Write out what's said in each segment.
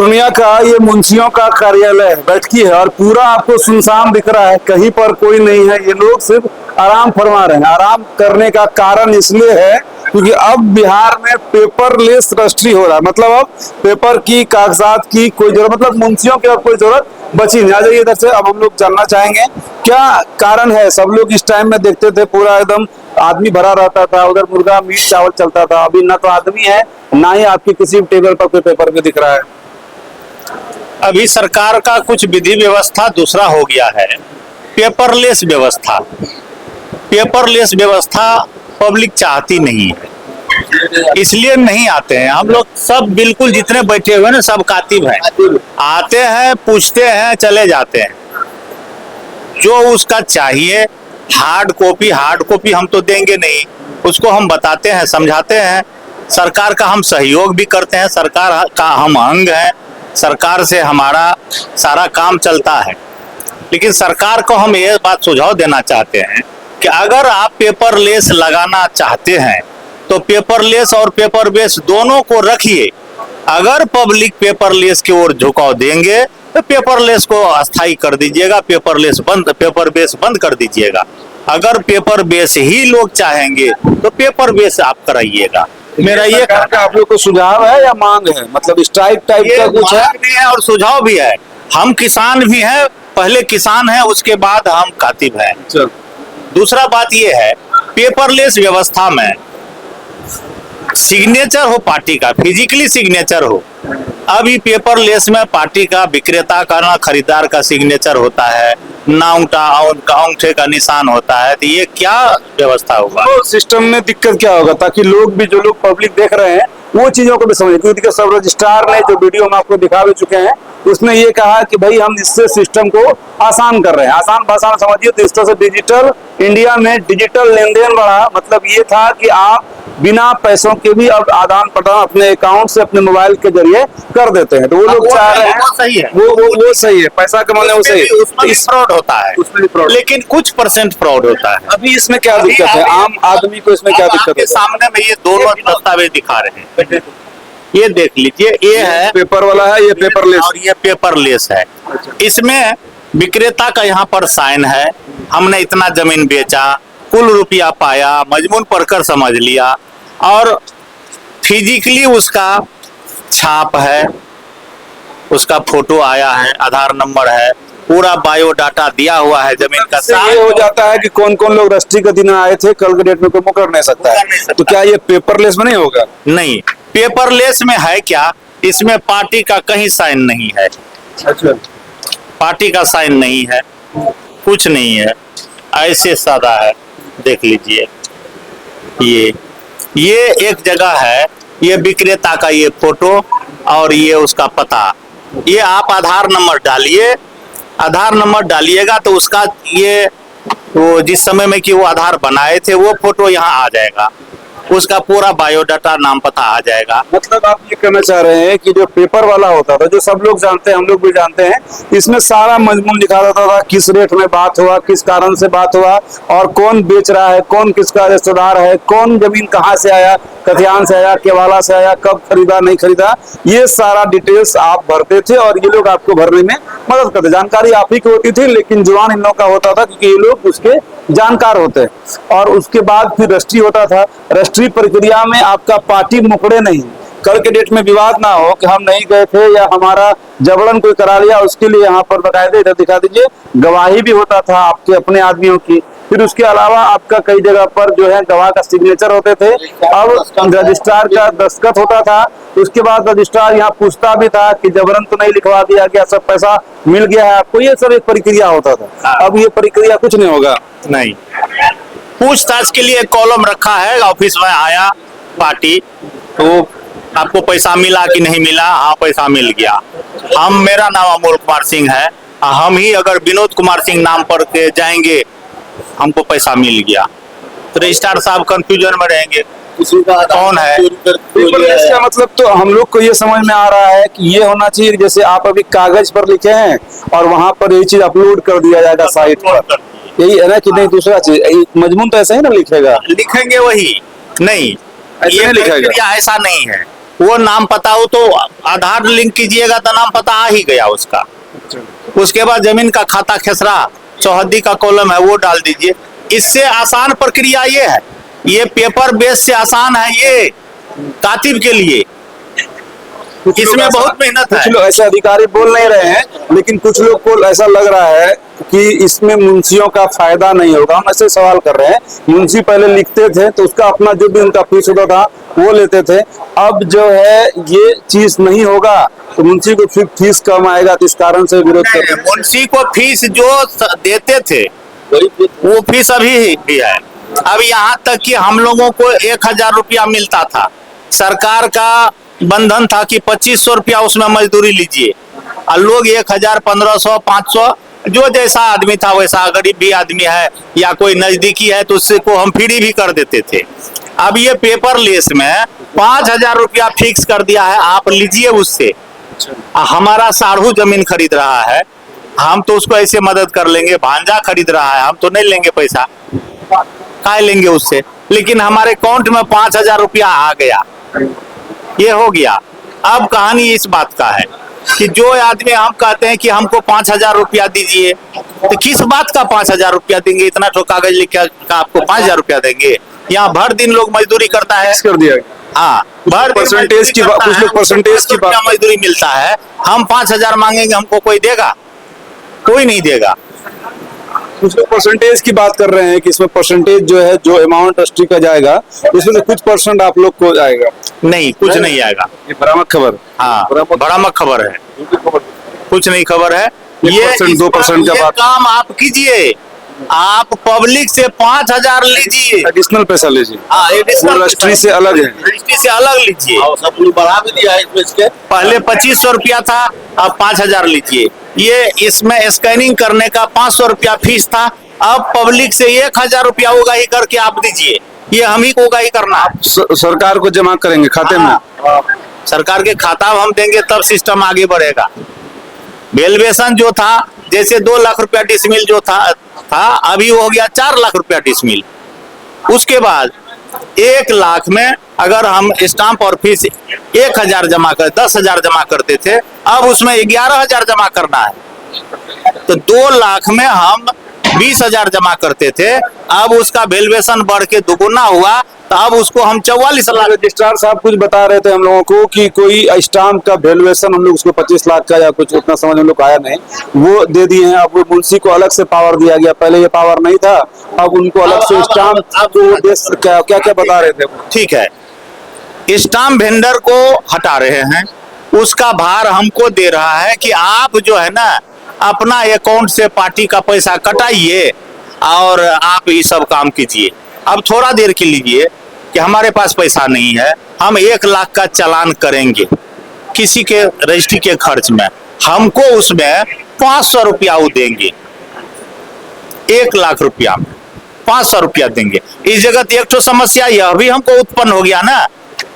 पूर्णिया का ये मुंशियों का कार्यालय बैठकी है और पूरा आपको सुनसान दिख रहा है, कहीं पर कोई नहीं है। ये लोग सिर्फ आराम फरमा रहे हैं। आराम करने का कारण इसलिए है क्योंकि अब बिहार में पेपरलेस रजिस्ट्री हो रहा है। मतलब अब पेपर की, कागजात की कोई जरूरत, मतलब मुंशियों की अब कोई जरूरत बची नहीं। आ जाइए इधर से। अब हम लोग जानना चाहेंगे क्या कारण है। सब लोग इस टाइम में देखते थे पूरा एकदम आदमी भरा रहता था, उधर मुर्गा मीट चावल चलता था। अभी ना तो आदमी है, ना ही आपकी किसी टेबल पर कोई पेपर भी दिख रहा है। अभी सरकार का कुछ विधि व्यवस्था दूसरा हो गया है, पेपरलेस व्यवस्था। पेपरलेस व्यवस्था पब्लिक चाहती नहीं है, इसलिए नहीं आते हैं। हम लोग सब बिल्कुल जितने बैठे हुए ना सब कातिब हैं, आते हैं, पूछते हैं, चले जाते हैं। जो उसका चाहिए हार्ड कॉपी हम तो देंगे नहीं, उसको हम बताते हैं, समझाते हैं। सरकार का हम सहयोग भी करते हैं, सरकार का हम अंग हैं, सरकार से हमारा सारा काम चलता है। लेकिन सरकार को हम ये बात सुझाव देना चाहते हैं कि अगर आप पेपरलेस लगाना चाहते हैं तो पेपरलेस और पेपर बेस दोनों को रखिए। अगर पब्लिक पेपरलेस की ओर झुकाव देंगे तो पेपरलेस को अस्थायी कर दीजिएगा, पेपर बेस बंद कर दीजिएगा। अगर पेपर बेस ही लोग चाहेंगे तो पेपर बेस आप कराइएगा। मेरा ये आप लोग को सुझाव है या मांग है, मतलब स्ट्राइक टाइप का कुछ है? भी है और सुझाव भी है। हम किसान भी हैं, पहले किसान हैं, उसके बाद हम कातिब हैं। दूसरा बात ये है, पेपरलेस व्यवस्था में सिग्नेचर हो पार्टी का, फिजिकली सिग्नेचर हो। अभी पेपरलेस में पार्टी का, विक्रेता का ना खरीदार का सिग्नेचर होता है, ना अंगूठे का निशान होता है। तो ये क्या व्यवस्था होगा? तो सिस्टम में दिक्कत क्या होगा ताकि लोग भी, जो लोग पब्लिक देख रहे हैं, वो चीजों को भी समझे। क्योंकि सब रजिस्ट्रार ने जो वीडियो हम आपको दिखा भी चुके हैं, उसने ये कहा कि भाई हम इससे सिस्टम को आसान कर रहे हैं। आसान भाषा में समझिए तो इस तरह से डिजिटल इंडिया में डिजिटल लेन देन बढ़ा। मतलब ये था कि आप बिना पैसों के भी अब आदान प्रदान अपने अकाउंट से, अपने मोबाइल के जरिए कर देते हैं। तो वो लोग चाह रहे हैं, वो सही है, वो सही है, पैसा कमाने वो सही है। उसमें भी फ्रॉड होता है, उसमें भी फ्रॉड, लेकिन कुछ परसेंट फ्रॉड होता है। अभी इसमें क्या दिक्कत है? आम आदमी को इसमें क्या दिक्कत है? सामने में ये दोनों दस्तावेज दिखा रहे हैं, ये देख लीजिए। ये है पेपर वाला है, ये पेपरलेस, और ये पेपरलेस है। इसमें विक्रेता का यहाँ पर साइन है, हमने इतना जमीन बेचा, कुल रुपया पाया, मजमून पढ़कर समझ लिया, और फिजिकली उसका छाप है, उसका फोटो आया है, आधार नंबर है, पूरा बायोडाटा दिया हुआ है जमीन का। ये हो जाता है कि कौन कौन लोग रजिस्ट्री के दिन आए थे, कल के डेट में कोई मुकर नहीं सकता है। तो क्या ये पेपरलेस में नहीं होगा? नहीं, पेपरलेस में है क्या, इसमें पार्टी का कहीं साइन नहीं है। अच्छा, पार्टी का साइन नहीं है, कुछ नहीं है, ऐसे सादा है। देख लीजिए, ये एक जगह है, ये विक्रेता का ये फोटो और ये उसका पता। ये आप आधार नंबर डालिए, आधार नंबर डालिएगा तो उसका ये, वो जिस समय में कि वो आधार बनाए थे वो फोटो यहाँ आ जाएगा, उसका पूरा बायोडाटा, नाम पता आ जाएगा। मतलब आप ये कहना चाह रहे हैं कि जो पेपर वाला होता था, जो सब लोग जानते हैं, हम लोग भी जानते हैं, इसमें सारा मजमून लिखा रहता था, किस रेट में बात हुआ, किस कारण से बात हुआ, और कौन बेच रहा है, कौन किसका रिश्तेदार है, कौन जमीन कहाँ से आया, कथियान से आया, केवाला से आया, कब खरीदा नहीं खरीदा, ये सारा डिटेल्स आप भरते थे और ये लोग आपको भरने में मदद करते। जानकारी आप ही की होती थी, लेकिन जुबान इन लोगों का होता था क्योंकि ये लोग उसके जानकार होते हैं। और उसके बाद फिर रजिस्ट्री होता था। रजिस्ट्री प्रक्रिया में आपका पार्टी मुकड़े नहीं, कल के डेट में विवाद ना हो कि हम नहीं गए थे या हमारा जबरन कोई करा लिया, उसके लिए यहाँ पर बकायदे, इधर दिखा दीजिए, गवाही भी होता था आपके अपने आदमियों की। फिर उसके अलावा आपका कई जगह पर जो है गवाह का सिग्नेचर होते थे। अब रजिस्ट्रार का दस्तखत होता था। उसके बाद रजिस्ट्रार यहाँ पूछता भी था कि जबरन तो नहीं लिखवा दिया गया, सब पैसा मिल गया है आपको, ये सब एक प्रक्रिया होता था। अब ये प्रक्रिया कुछ नहीं होगा। नहीं, पूछताछ के लिए कॉलम रखा है, ऑफिस में आया पार्टी तो आपको पैसा मिला कि नहीं मिला? हाँ, पैसा मिल गया। मेरा नाम अमोल कुमार सिंह है, हम ही अगर विनोद कुमार सिंह नाम पर के जाएंगे, हमको पैसा मिल गया, तो रजिस्ट्रार साहब कंफ्यूजन में रहेंगे, कौन है। इसका मतलब तो हम लोग को ये समझ में आ रहा है कि ये होना चाहिए जैसे आप अभी कागज पर लिखे हैं और वहां पर ये चीज अपलोड कर दिया जाएगा साइट पर, यही है ना? कि नहीं दूसरा चीज मजमून तो ऐसा ही ना लिखेगा, लिखेंगे वही नहीं, ऐसा नहीं लिखेगा, ऐसा नहीं है। वो नाम पता हो तो आधार लिंक कीजिएगा तो नाम पता आ ही गया उसका। उसके बाद जमीन का खाता खेसरा चौहद्दी का कॉलम है वो डाल दीजिए। इससे आसान प्रक्रिया ये है, ये पेपर बेस से आसान है ये कातिब के लिए। इसमें बहुत मेहनत है। कुछ लोग ऐसे अधिकारी बोल नहीं रहे हैं, लेकिन कुछ लोग को ऐसा लग रहा है कि इसमें मुंशियों का फायदा नहीं होगा। हम ऐसे सवाल कर रहे हैं, मुंशी पहले लिखते थे तो उसका अपना जो भी उनका फीस होता था वो लेते थे, अब जो है ये चीज नहीं होगा तो मुंशी को फिर फीस कम आएगा, तो इस कारण से विरोध कर रहे हैं। मुंशी को फीस जो देते थे वो फीस अभी भी है। अब यहाँ तक कि हम लोगों को 1000 रुपया मिलता था, सरकार का बंधन था कि 2500 रुपया उसमें मजदूरी लीजिए, और लोग 1000, 1500, 500 जो जैसा आदमी था वैसा, गरीब भी आदमी है या कोई नजदीकी है तो उससे को हम फ्री भी कर देते थे। अब ये पेपर लेस में 5000 रुपया फिक्स कर दिया है, आप लीजिए उससे। हमारा साढ़ू जमीन खरीद रहा है, हम तो उसको ऐसे मदद कर लेंगे, भांजा खरीद रहा है, हम तो नहीं लेंगे पैसा, काय लेंगे उससे, लेकिन हमारे अकाउंट में 5000 रुपया आ गया, ये हो गया। अब कहानी इस बात का है कि जो आदमी हम कहते हैं कि हमको 5000 रुपया दीजिए, तो किस बात का 5000 रुपया देंगे? इतना तो कागज लिख के आपको 5000 रुपया देंगे? यहाँ भर दिन लोग मजदूरी करता है, कर दिया। हाँ, भर परसेंटेज की बात, कुछ लोग परसेंटेज की बात, मजदूरी मिलता है, हम 5000 मांगेंगे, हमको कोई देगा? कोई नहीं देगा। कुछ लोग परसेंटेज की बात कर रहे हैं कि इसमें परसेंटेज जो है, जो अमाउंट ट्रस्टी का जाएगा उसमें से कुछ परसेंट आप लोग को जाएगा। नहीं, कुछ नहीं आएगा। ये भ्रामक खबर। हाँ, भ्रामक खबर है, कुछ नहीं खबर है। ये 2% का बात काम आप कीजिए, आप पब्लिक से 5000 लीजिए, एडिशनल पैसा लीजिए, एडिशनल रजिस्ट्री से अलग है, रजिस्ट्री से अलग लीजिए। सब लोग बढ़ा भी दिया है इसमें। पहले 2500 रुपया था, अब 5000 लीजिए। ये इसमें स्कैनिंग करने का 500 रुपया फीस था, अब पब्लिक से 1000 रुपया होगा ही करके आप दीजिए, ये हम ही को होगा ही करना। सरकार को जमा करेंगे खाते में। सरकार के खाता में हम देंगे तब सिस्टम आगे बढ़ेगा। वेल्युएशन जो था, जैसे 2 लाख रुपया डिसमिल जो था अभी हो गया 4 लाख रुपया डिसमिल। उसके बाद 1 लाख में अगर हम स्टाम्प और फीस 1000 जमा कर 10,000 जमा करते थे, अब उसमें 11,000 जमा करना है। तो 2 लाख में हम 20,000 जमा करते थे, अब उसका वैल्यूएशन बढ़ के दुगुना हुआ, तो अब उसको हम 44 लाख। रजिस्ट्रार साहब कुछ बता रहे थे हम लोगों को कि कोई स्टाम्प का वैल्यूएशन हम लोग उसको 25 लाख का या कुछ उतना समझ हम लोग आया नहीं, वो दे दिए हैं। अब मुंशी को अलग से पावर दिया गया, पहले ये पावर नहीं था, अब उनको अलग से स्टाम्प क्या क्या बता रहे थे। ठीक है, स्टाम्प वेंडर को हटा रहे हैं, उसका भार हमको दे रहा है कि आप जो है ना अपना अकाउंट से पार्टी का पैसा कटाइए और आप ये सब काम कीजिए। अब थोड़ा देर के लीजिए कि हमारे पास पैसा नहीं है, हम 1 लाख का चालान करेंगे किसी के रजिस्ट्री के खर्च में, हमको उसमें 500 रुपया वो देंगे। 1 लाख रुपया में 500 रुपया देंगे। इस जगह एक तो समस्या यह भी हमको उत्पन्न हो गया ना,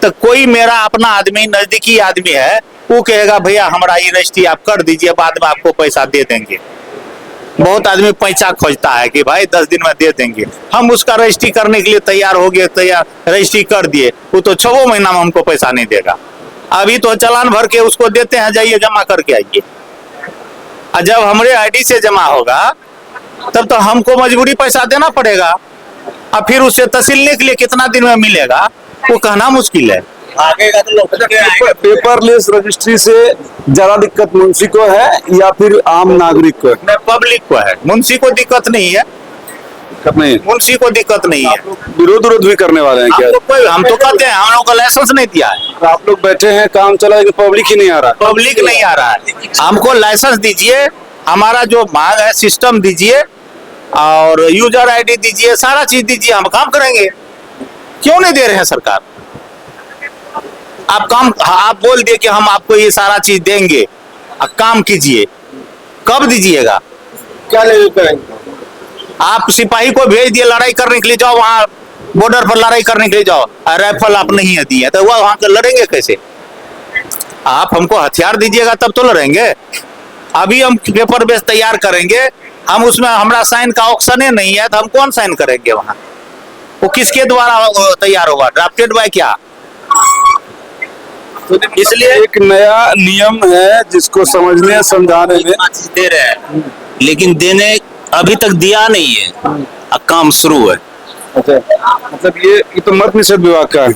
तो कोई मेरा अपना आदमी नजदीकी आदमी है, वो कहेगा भैया हमारा ये रजिस्ट्री आप कर दीजिए, बाद में आपको पैसा दे देंगे। बहुत आदमी पैसा खोजता है कि भाई 10 दिन में दे देंगे, हम उसका रजिस्ट्री करने के लिए तैयार हो गए, तैयार रजिस्ट्री कर दिए, वो तो 6 महीना में हमको पैसा नहीं देगा। अभी तो चालान भर के उसको देते हैं, जाइए जमा करके आइए। और जब हमारे आईडी से जमा होगा तब तो हमको मजबूरी पैसा देना पड़ेगा, और फिर उसे तहसीलने के लिए कितना दिन में मिलेगा वो कहना मुश्किल है। आगे का तो लोग पेपरलेस रजिस्ट्री से ज्यादा दिक्कत मुंशी को है या फिर आम नागरिक को है? पब्लिक को है, मुंशी को दिक्कत नहीं है, नहीं, मुंशी को दिक्कत नहीं है। विरोध भी करने वाले हैं क्या? हम तो कहते हैं, हम लोग को लाइसेंस नहीं दिया है। आप लोग बैठे हैं, काम चला, लेकिन पब्लिक ही नहीं आ रहा। पब्लिक नहीं आ रहा है, हमको लाइसेंस दीजिए, हमारा जो मांग है सिस्टम दीजिए और यूजर आईडी दीजिए, सारा चीज दीजिए, हम काम करेंगे। क्यों नहीं दे रहे हैं सरकार? आप बोल दिए कि हम आपको ये सारा चीज देंगे, अब काम कीजिए, कब दीजिएगा? क्या ले करेंगे? आप सिपाही को भेज दिए लड़ाई करने के लिए, जाओ वहां बॉर्डर पर लड़ाई करने के लिए जाओ, राइफल आप नहीं दिए तो वह वहां लड़ेंगे कैसे? आप हमको हथियार दीजिएगा तब तो लड़ेंगे। अभी हम पेपर बेस तैयार करेंगे, हम उसमें हमारा साइन का ऑप्शन ही नहीं है, तो हम कौन साइन करेंगे वहां? वो किसके द्वारा तैयार होगा? ड्राफ्टेड बाय क्या? इसलिए एक नया नियम है जिसको समझने समझाने में दे रहे हैं, लेकिन देने अभी तक दिया नहीं है, अब काम शुरू है। अच्छा, मतलब ये तो मद्य निषेध विभाग का है।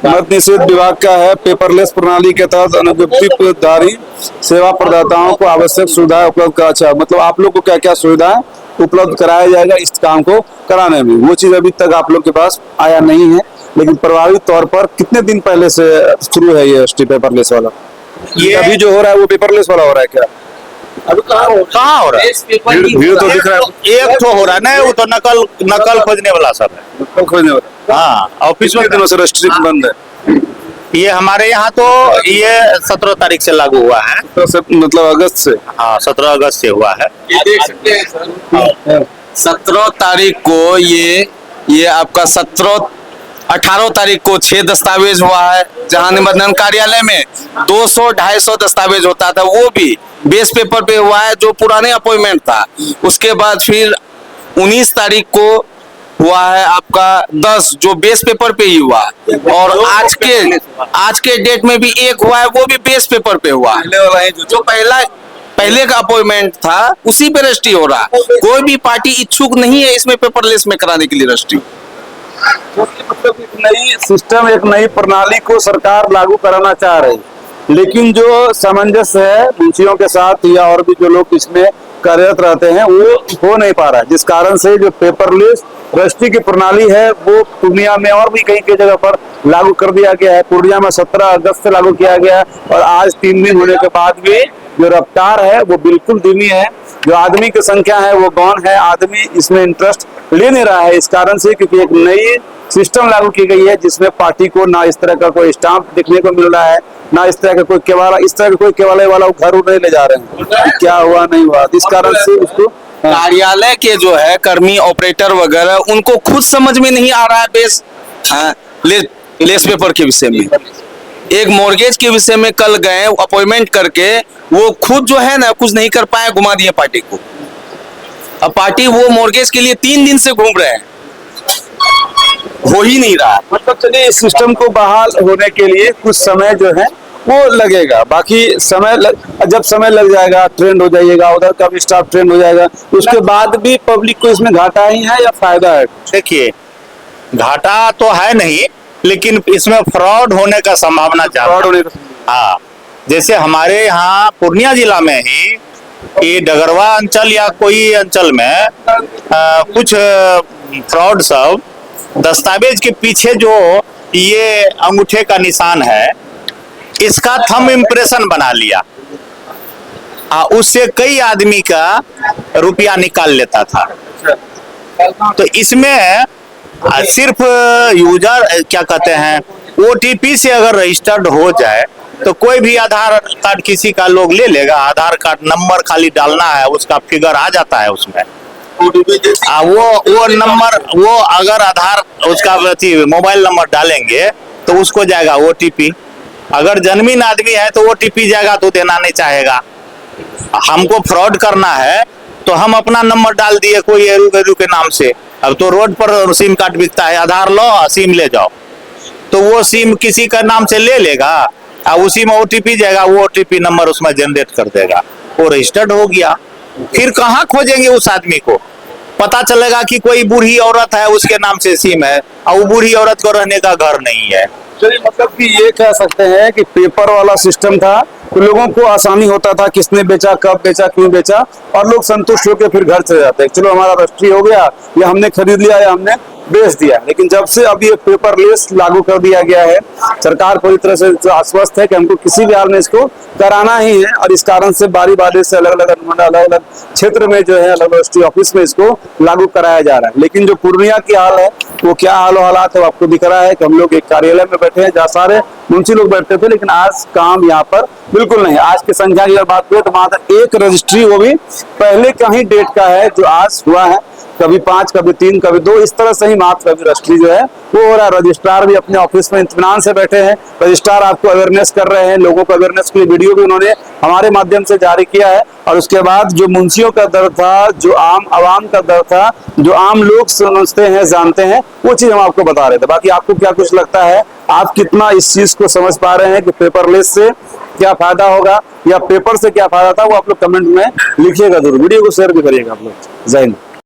मद्य निषेध विभाग का है। पेपरलेस प्रणाली के तहत अनुज्ञप्तिधारी सेवा प्रदाताओं को आवश्यक सुविधाएं उपलब्ध करा। अच्छा, मतलब आप लोग को क्या क्या सुविधाएं उपलब्ध कराया जाएगा इस काम को कराने में, वो चीज अभी तक आप लोग के पास आया नहीं है। लेकिन प्रभावी तौर पर कितने दिन पहले से शुरू है ये एसटी पेपरलेस वाला? ये अभी जो हो रहा है वो पेपरलेस वाला हो रहा है क्या? अभी कहाँ हो रहा है? भीड़ तो दिख रहा है। एक तो हो रहा है ना, वो तो नकल खोजने वाला सब है। कब खोजने वाला? हाँ, ऑफिस में दिनों से रेस्ट्रिक्ट बंद है। ये हमारे यहाँ तो ये 17 तारीख से लागू हुआ है। तो मतलब अगस्त से? हाँ, 17 अगस्त से हुआ है। ये देख सकते हैं सर, 17 तारीख को ये आपका 18 तारीख को 6 दस्तावेज हुआ है। जहां निबंधन कार्यालय में 200-250 दस्तावेज होता था, वो भी बेस पेपर पे हुआ है जो पुराने अपॉइंटमेंट था। उसके बाद फिर 19 तारीख को हुआ है आपका 10 जो बेस पेपर पे ही हुआ। और आज के डेट में भी एक हुआ है, वो भी बेस पेपर पे हुआ है। जो पहले का अपॉइंटमेंट था उसी पे रजिस्ट्री हो रहा। कोई भी पार्टी इच्छुक नहीं है इसमें पेपरलेस में कराने के लिए रजिस्ट्री। मतलब एक नई सिस्टम, एक नई प्रणाली को सरकार लागू कराना चाह रही, लेकिन जो सामंजस्य है मुंशियों के साथ या और भी जो लोग इसमें कार्यरत रहते हैं वो हो नहीं पा रहा है, जिस कारण से जो पेपरलेस रजिस्ट्री की प्रणाली है वो पूर्णिया में और भी कई कई जगह पर लागू कर दिया गया है। पूर्णिया में 17 अगस्त से लागू किया गया है और आज 3 दिन होने के बाद भी जो रफ्तार है वो बिल्कुल धीमी है। जो आदमी की संख्या है वो गौन है, आदमी इसमें इंटरेस्ट ले नहीं रहा है। इस कारण से क्योंकि एक नई सिस्टम लागू की गई है जिसमें पार्टी को ना इस तरह का कोई स्टाम्प देखने को मिल रहा है, ना इस तरह का कोई केवाला, इस तरह का कोई केवाले वाला घर नहीं ले जा रहे हैं, क्या हुआ नहीं हुआ। इस कारण से उसको कार्यालय के जो है कर्मी ऑपरेटर वगैरह उनको खुद समझ में नहीं आ रहा है बेस लेस पेपर के विषय में। एक मॉर्गेज के विषय में कल गए अपॉइंटमेंट करके, वो खुद जो है ना कुछ नहीं कर पाए, घुमा दिए पार्टी को। अब पार्टी वो मॉर्गेज के लिए 3 दिन से घूम रहे हैं, हो ही नहीं रहा। मतलब चलिए इस सिस्टम को बहाल होने के लिए कुछ समय जो है वो लगेगा। बाकी जब समय लग जाएगा, ट्रेंड हो जाइएगा, उधर का भी स्टाफ ट्रेंड हो जाएगा, उसके बाद भी पब्लिक को इसमें घाटा ही है या फायदा है? देखिए, घाटा तो है नहीं, लेकिन इसमें फ्रॉड होने का संभावना ज्यादा है। हाँ, जैसे हमारे यहाँ पूर्णिया जिला में ही ये डगरवा अंचल या कोई अंचल में कुछ फ्रॉड सब दस्तावेज के पीछे जो ये अंगूठे का निशान है इसका थंब इम्प्रेशन बना लिया, उससे कई आदमी का रुपया निकाल लेता था। तो इसमें सिर्फ यूजर क्या कहते हैं OTP से अगर रजिस्टर्ड हो जाए तो कोई भी आधार कार्ड किसी का लोग ले लेगा, आधार कार्ड नंबर खाली डालना है, उसका फिगर आ जाता है उसमें। वो नंबर, वो अगर आधार उसका मोबाइल नंबर डालेंगे तो उसको जाएगा OTP। अगर जन्मीन आदमी है तो OTP जाएगा तो देना नहीं चाहेगा। हमको फ्रॉड करना है तो हम अपना नंबर डाल दिए कोई एरू के नाम से। अब तो रोड पर सिम कार्ड बिकता है, आधार लो सिम ले जाओ, तो वो सिम किसी का नाम से ले लेगा और उसी में OTP जाएगा, वो OTP नंबर उसमें जनरेट कर देगा, वो रजिस्टर्ड हो गया। फिर कहाँ खोजेंगे उस आदमी को? पता चलेगा कि कोई बूढ़ी औरत है उसके नाम से सिम है और वो बूढ़ी औरत को रहने का घर नहीं है। चलिए, मतलब कि ये कह सकते हैं कि पेपर वाला सिस्टम था तो लोगों को आसानी होता था, किसने बेचा, कब बेचा, क्यों बेचा, और लोग संतुष्ट होकर फिर घर चले जाते हैं, चलो हमारा रजिस्ट्री हो गया, या हमने खरीद लिया या हमने बेच दिया। लेकिन जब से अब ये पेपरलेस लागू कर दिया गया है, सरकार पूरी तरह से आश्वस्त है कि हमको किसी भी हाल में इसको कराना ही है, और इस कारण से बारी बारी से अलग अलग क्षेत्र में जो है अलग रजिस्ट्री ऑफिस में इसको लागू कराया जा रहा है। लेकिन जो पूर्णिया की हाल है वो क्या हालात है वो आपको दिख रहा है कि हम लोग एक कार्यालय में बैठे हैं जहाँ सारे मुंशी लोग बैठते थे, लेकिन आज काम यहाँ पर बिल्कुल नहीं। आज की संख्या की अगर बात करें तो मात्र एक रजिस्ट्री, वो भी पहले का ही डेट का है जो आज हुआ है। कभी 5, कभी 3, कभी 2, इस तरह से ही मात्र कभी रजिस्ट्री जो है वो हो रहा है। रजिस्ट्रार भी अपने ऑफिस में इत्मीनान से बैठे हैं। रजिस्ट्रार आपको अवेयरनेस कर रहे हैं, लोगों को अवेयरनेस के लिए वीडियो भी उन्होंने हमारे माध्यम से जारी किया है। और उसके बाद जो मुंशियों का दर्द था, जो आम आवाम का दर्द था, जो आम लोग समझते हैं, जानते हैं, वो चीज हम आपको बता रहे थे। बाकी आपको क्या कुछ लगता है, आप कितना इस चीज को समझ पा रहे हैं कि पेपरलेस से क्या फायदा होगा या पेपर से क्या फायदा था, वो आप लोग कमेंट में लिखिएगा जरूर। वीडियो को शेयर भी करिएगा आप लोग। जय हिंद।